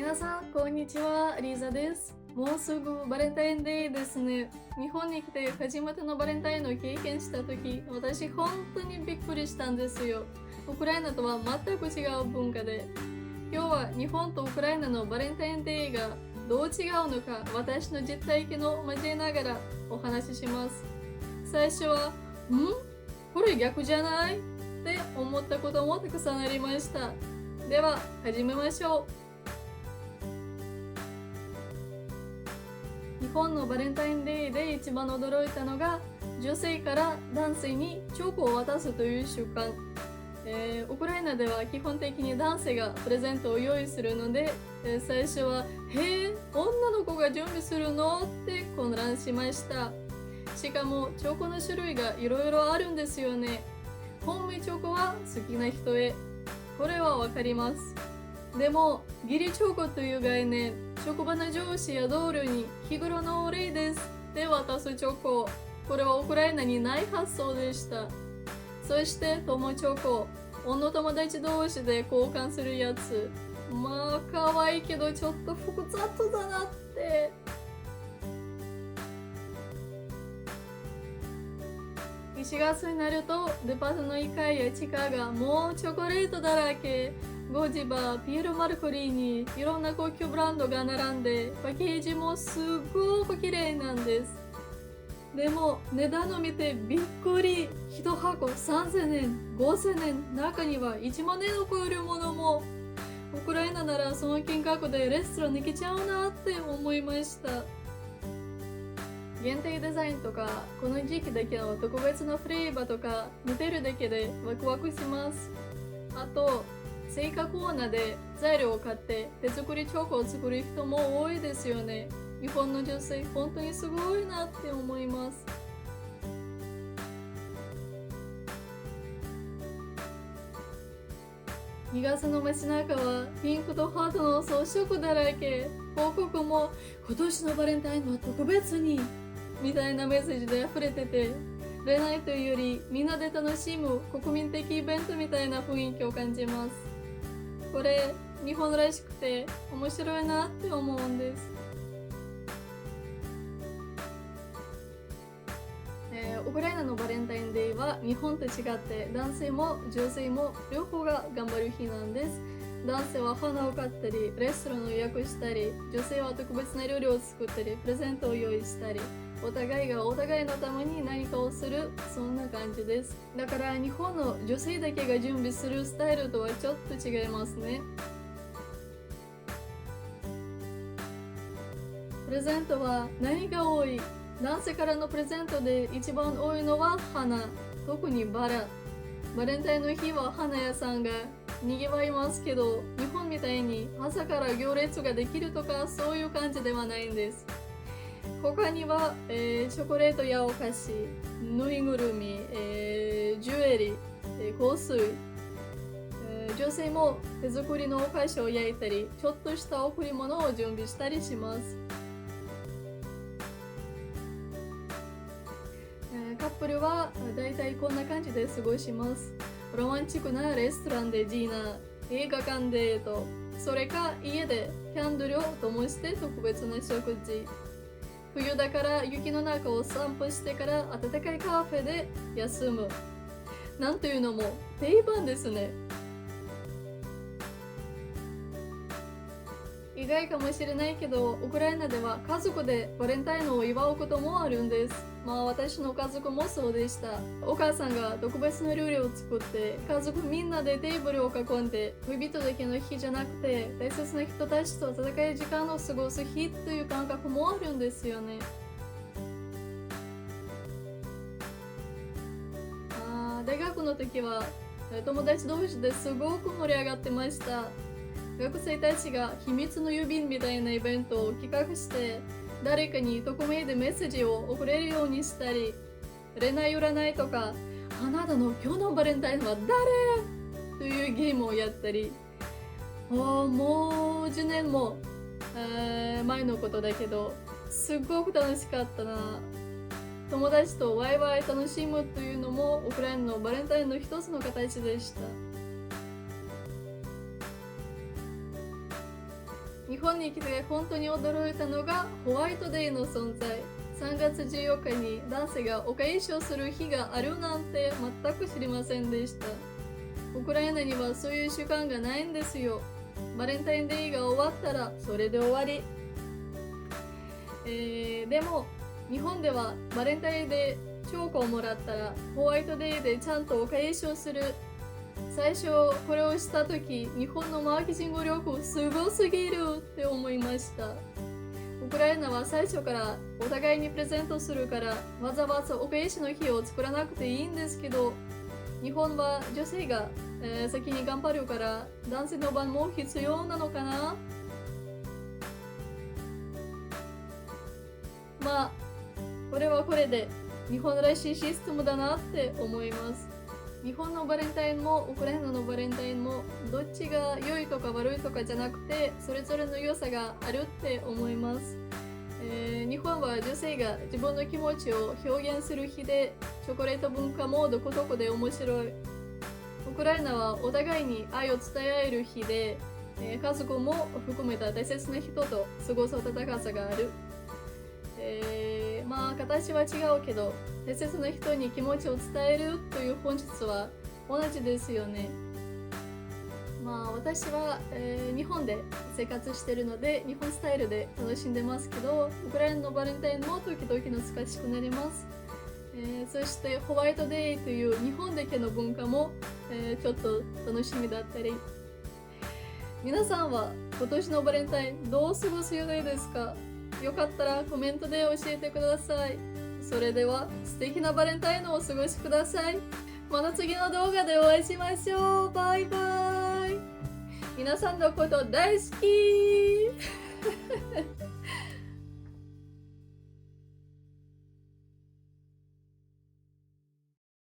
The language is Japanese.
皆さん、こんにちは。リーザです。もうすぐバレンタインデーですね。日本に来て初めてのバレンタインを経験した時、私本当にびっくりしたんですよ。ウクライナとは全く違う文化で。今日は日本とウクライナのバレンタインデーがどう違うのか、私の実体験を交えながらお話しします。最初は、これ逆じゃないって思ったこともたくさんありました。では、始めましょう。日本のバレンタインデーで一番驚いたのが、女性から男性にチョコを渡すという習慣。ウクライナでは基本的に男性がプレゼントを用意するので、最初は「女の子が準備するの?」って混乱しました。しかもチョコの種類がいろいろあるんですよね。本命チョコは好きな人へ。これはわかります。でも義理チョコという概念、職場の上司や同僚に日頃のお礼ですって渡すチョコ、これはウクライナにない発想でした。そして友チョコ、女友達同士で交換するやつ。まあ可愛いけどちょっと複雑だなって。1月になるとデパートの1階や地下がもうチョコレートだらけ。ゴディバ、ピエロマルコリーニ、いろんな高級ブランドが並んで、パッケージもすごく綺麗なんです。でも値段を見てびっくり。1箱3000円、5000円、中には1万円を超えるものも。ウクライナならその金額でレストランに行けちゃうなって思いました。限定デザインとか、この時期だけの特別なフレーバーとか見てるだけでワクワクします。あと青果コーナーで材料を買って手作りチョコを作る人も多いですよね。日本の女性本当にすごいなって思います。2月の街中はピンクとハートの装飾だらけ。広告も今年のバレンタインは特別にみたいなメッセージで溢れてて、恋愛というよりみんなで楽しむ国民的イベントみたいな雰囲気を感じます。これ日本らしくて面白いなって思うんです。ウクライナのバレンタインデーは日本と違って男性も女性も両方が頑張る日なんです。男性は花を買ったりレストランを予約したり、女性は特別な料理を作ったりプレゼントを用意したり、お互いがお互いのために何かをする、そんな感じです。だから日本の女性だけが準備するスタイルとはちょっと違いますね。プレゼントは何が多い？男性からのプレゼントで一番多いのは花、特にバラ。バレンタインの日は花屋さんが賑わいますけど、日本みたいに朝から行列ができるとかそういう感じではないんです。他には、チョコレートやお菓子、ぬいぐるみ、ジュエリー、香水、女性も手作りのお菓子を焼いたり、ちょっとした贈り物を準備したりします。カップルはだいたいこんな感じで過ごします。ロマンチックなレストランでディナー、映画館デート、それか家でキャンドルを灯して特別な食事。冬だから雪の中を散歩してから暖かいカフェで休む。なんというのも定番ですね。意外かもしれないけど、ウクライナでは家族でバレンタインを祝うこともあるんです。まあ私の家族もそうでした。お母さんが特別な料理を作って、家族みんなでテーブルを囲んで、恋人だけの日じゃなくて大切な人たちと温かい時間を過ごす日という感覚もあるんですよね。大学の時は友達同士ですごく盛り上がってました。学生たちが秘密の郵便みたいなイベントを企画して、誰かに匿名でメッセージを送れるようにしたり、恋愛占いとか、あなたの今日のバレンタインは誰というゲームをやったり、もう10年も、前のことだけど、すごく楽しかったな。友達とワイワイ楽しむというのもウクライナのバレンタインの一つの形でした。日本に来て本当に驚いたのがホワイトデーの存在。3月14日に男性がお返しをする日があるなんて全く知りませんでした。ウクライナにはそういう習慣がないんですよ。バレンタインデーが終わったらそれで終わり。でも日本ではバレンタインでチョコをもらったらホワイトデーでちゃんとお返しをする。最初これをした時、日本のマーケティング力すごすぎるって思いました。ウクライナは最初からお互いにプレゼントするからわざわざお返しの日を作らなくていいんですけど、日本は女性が、先に頑張るから男性の番も必要なのかな。まあこれはこれで日本らしいシステムだなって思います。日本のバレンタインもウクライナのバレンタインもどっちが良いとか悪いとかじゃなくて、それぞれの良さがあるって思います。日本は女性が自分の気持ちを表現する日で、チョコレート文化もどこどこで面白い。ウクライナはお互いに愛を伝え合える日で、家族も含めた大切な人と過ごす温かさがある。まあ形は違うけど大切な人に気持ちを伝えるという本質は同じですよね。まあ私は、日本で生活してるので日本スタイルで楽しんでますけど、ウクライナのバレンタインも時々懐かしくなります。そしてホワイトデーという日本だけの文化も、ちょっと楽しみだったり。皆さんは今年のバレンタインどう過ごす予定ですか？よかったらコメントで教えてください。それでは素敵なバレンタインをお過ごしください。また次の動画でお会いしましょう。バイバイ。皆さんのこと大好き